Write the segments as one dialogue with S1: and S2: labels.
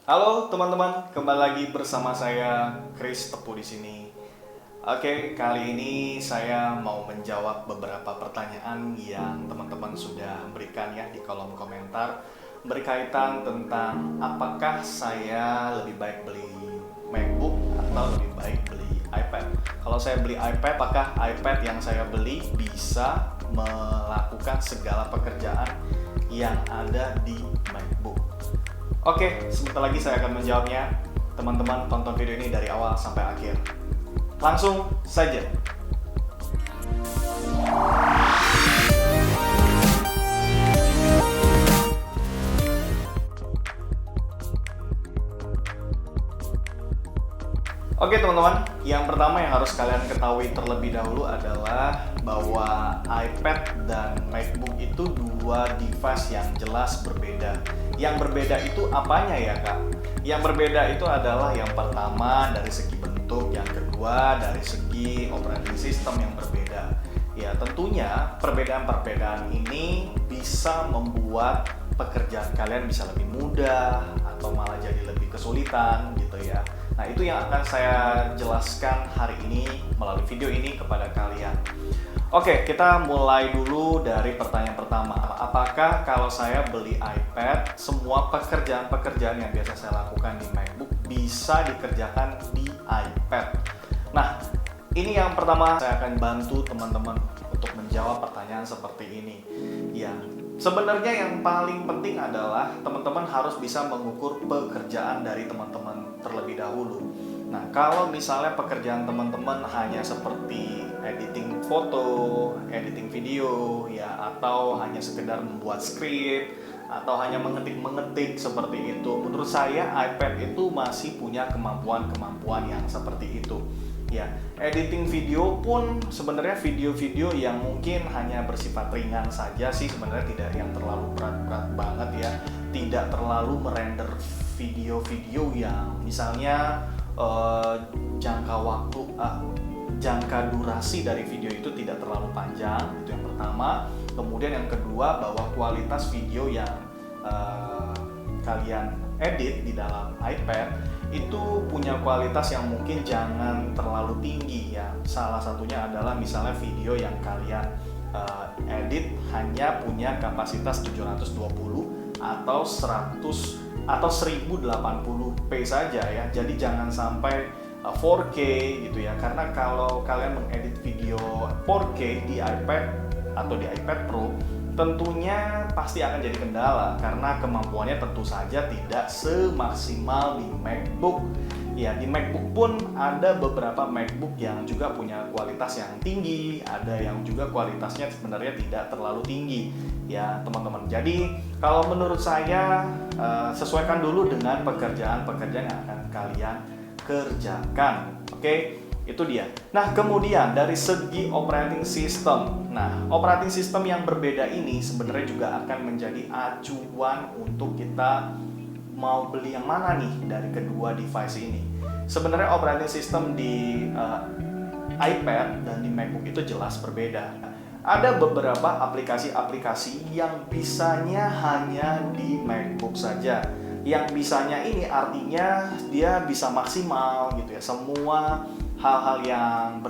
S1: Halo teman-teman, kembali lagi bersama saya Chris Tepu di sini. Oke, kali ini saya mau menjawab beberapa pertanyaan yang teman-teman sudah berikan ya di kolom komentar berkaitan tentang apakah saya lebih baik beli MacBook atau lebih baik beli iPad. Kalau saya beli iPad, apakah iPad yang saya beli bisa melakukan segala pekerjaan yang ada di MacBook? Oke, sebentar lagi saya akan menjawabnya. Teman-teman tonton video ini dari awal sampai akhir. Langsung saja. Oke teman-teman, yang pertama yang harus kalian ketahui terlebih dahulu adalah bahwa iPad dan MacBook itu dua device yang jelas berbeda. Yang berbeda itu apanya ya kak? Yang berbeda itu adalah yang pertama dari segi bentuk, yang kedua dari segi operating system yang berbeda. Ya tentunya perbedaan-perbedaan ini bisa membuat pekerjaan kalian bisa lebih mudah atau malah jadi lebih kesulitan gitu ya. Nah, itu yang akan saya jelaskan hari ini melalui video ini kepada kalian. Oke, kita mulai dulu dari pertanyaan pertama. Apakah kalau saya beli iPad, semua pekerjaan-pekerjaan yang biasa saya lakukan di MacBook bisa dikerjakan di iPad? Nah, ini yang pertama saya akan bantu teman-teman untuk menjawab pertanyaan seperti ini. Ya, sebenarnya yang paling penting adalah teman-teman harus bisa mengukur pekerjaan dari teman-teman terlebih dahulu. Nah, kalau misalnya pekerjaan teman-teman hanya seperti editing foto, editing video, ya atau hanya sekedar membuat skrip atau hanya mengetik-mengetik seperti itu, menurut saya iPad itu masih punya kemampuan-kemampuan yang seperti itu. Ya, editing video pun sebenarnya video-video yang mungkin hanya bersifat ringan saja sih, sebenarnya tidak yang terlalu berat-berat banget ya. Tidak terlalu merender video-video yang misalnya jangka durasi dari video itu tidak terlalu panjang, itu yang pertama. Kemudian yang kedua, bahwa kualitas video yang kalian edit di dalam iPad itu punya kualitas yang mungkin jangan terlalu tinggi ya. Salah satunya adalah misalnya video yang kalian edit hanya punya kapasitas 720 atau 100 atau 1080p saja ya. Jadi jangan sampai 4K gitu ya. Karena kalau kalian mengedit video 4K di iPad atau di iPad Pro, tentunya pasti akan jadi kendala karena kemampuannya tentu saja tidak semaksimal di MacBook. Ya, di MacBook pun ada beberapa MacBook yang juga punya kualitas yang tinggi, ada yang juga kualitasnya sebenarnya tidak terlalu tinggi. Ya, teman-teman. Jadi, kalau menurut saya sesuaikan dulu dengan pekerjaan-pekerjaan yang akan kalian kerjakan. Oke? Itu dia. Nah, kemudian dari segi operating system. Nah, operating system yang berbeda ini sebenarnya juga akan menjadi acuan untuk kita mau beli yang mana nih dari kedua device ini. Sebenarnya operating system di iPad dan di MacBook itu jelas berbeda. Ada beberapa aplikasi-aplikasi yang bisanya hanya di MacBook saja. Yang bisanya ini artinya dia bisa maksimal gitu ya. Semua hal-hal yang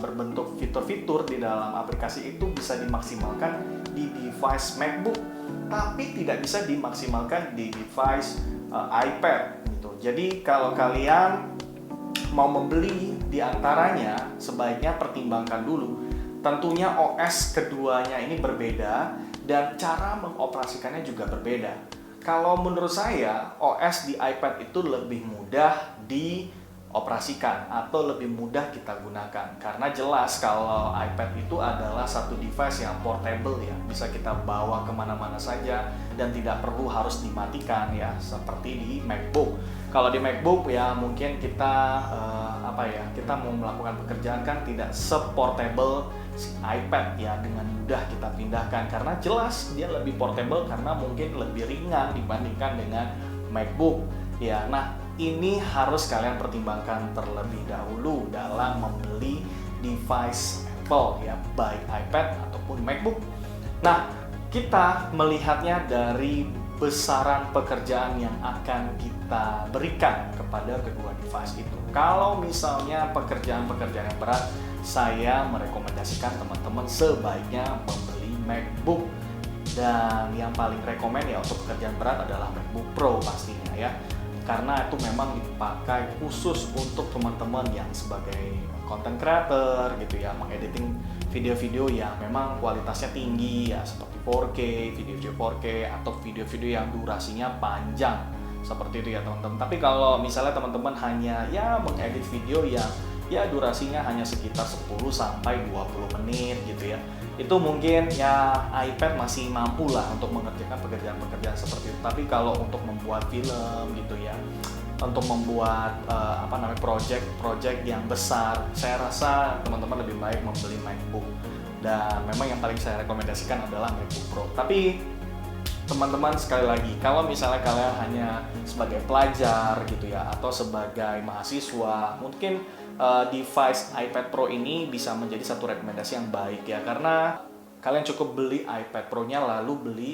S1: berbentuk fitur-fitur di dalam aplikasi itu bisa dimaksimalkan di device MacBook, tapi tidak bisa dimaksimalkan di device iPad gitu. Jadi kalau kalian mau membeli di antaranya, sebaiknya pertimbangkan dulu. Tentunya OS keduanya ini berbeda dan cara mengoperasikannya juga berbeda. Kalau menurut saya, OS di iPad itu lebih mudah dioperasikan atau lebih mudah kita gunakan. Karena jelas kalau iPad itu adalah satu device yang portable ya, bisa kita bawa kemana-mana saja dan tidak perlu harus dimatikan ya, seperti di MacBook. Kalau di MacBook ya mungkin kita kita mau melakukan pekerjaan kan tidak seportable si iPad ya, dengan mudah kita pindahkan karena jelas dia lebih portable karena mungkin lebih ringan dibandingkan dengan MacBook ya. Nah, ini harus kalian pertimbangkan terlebih dahulu dalam membeli device Apple ya, baik iPad ataupun MacBook. Nah, kita melihatnya dari besaran pekerjaan yang akan kita berikan kepada kedua device itu. Kalau misalnya pekerjaan-pekerjaan yang berat, saya merekomendasikan teman-teman sebaiknya membeli MacBook. Dan yang paling rekomen ya untuk pekerjaan berat adalah MacBook Pro pastinya ya. Karena itu memang dipakai khusus untuk teman-teman yang sebagai content creator gitu ya, mengediting video-video yang memang kualitasnya tinggi ya, seperti 4K, video-video 4K atau video-video yang durasinya panjang seperti itu ya teman-teman. Tapi kalau misalnya teman-teman hanya ya mengedit video yang ya durasinya hanya sekitar 10 sampai 20 menit gitu ya, itu mungkin ya iPad masih mampu lah untuk mengerjakan pekerjaan-pekerjaan seperti itu. Tapi kalau untuk membuat film gitu ya, untuk membuat project yang besar, saya rasa teman-teman lebih baik membeli MacBook. Dan memang yang paling saya rekomendasikan adalah MacBook Pro. Tapi teman-teman sekali lagi, kalau misalnya kalian hanya sebagai pelajar gitu ya, atau sebagai mahasiswa, mungkin device iPad Pro ini bisa menjadi satu rekomendasi yang baik ya, karena kalian cukup beli iPad Pro-nya lalu beli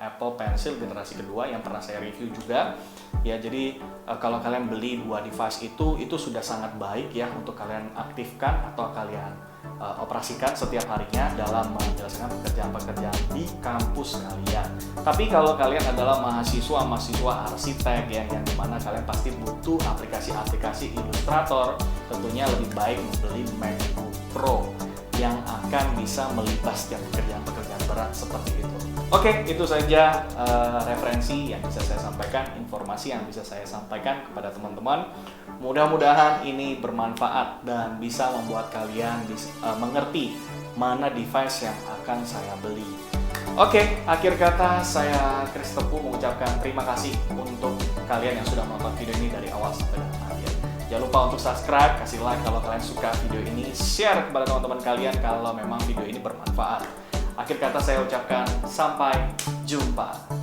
S1: Apple Pencil generasi kedua yang pernah saya review juga ya. Jadi kalau kalian beli dua device itu sudah sangat baik ya untuk kalian aktifkan atau kalian operasikan setiap harinya dalam menyelesaikan pekerjaan-pekerjaan di kampus kalian. Tapi kalau kalian adalah mahasiswa arsitek ya, yang dimana kalian pasti butuh aplikasi-aplikasi Illustrator, tentunya lebih baik membeli MacBook Pro yang akan bisa melibas setiap pekerjaan-pekerjaan berat seperti itu. Oke, itu saja referensi yang bisa saya sampaikan, informasi yang bisa saya sampaikan kepada teman-teman. Mudah-mudahan ini bermanfaat dan bisa membuat kalian mengerti mana device yang akan saya beli. Oke, akhir kata saya Chris Tepu mengucapkan terima kasih untuk kalian yang sudah menonton video ini dari awal sampai dengan akhir. Jangan lupa untuk subscribe, kasih like kalau kalian suka video ini, share kepada teman-teman kalian kalau memang video ini bermanfaat. Akhir kata saya ucapkan sampai jumpa.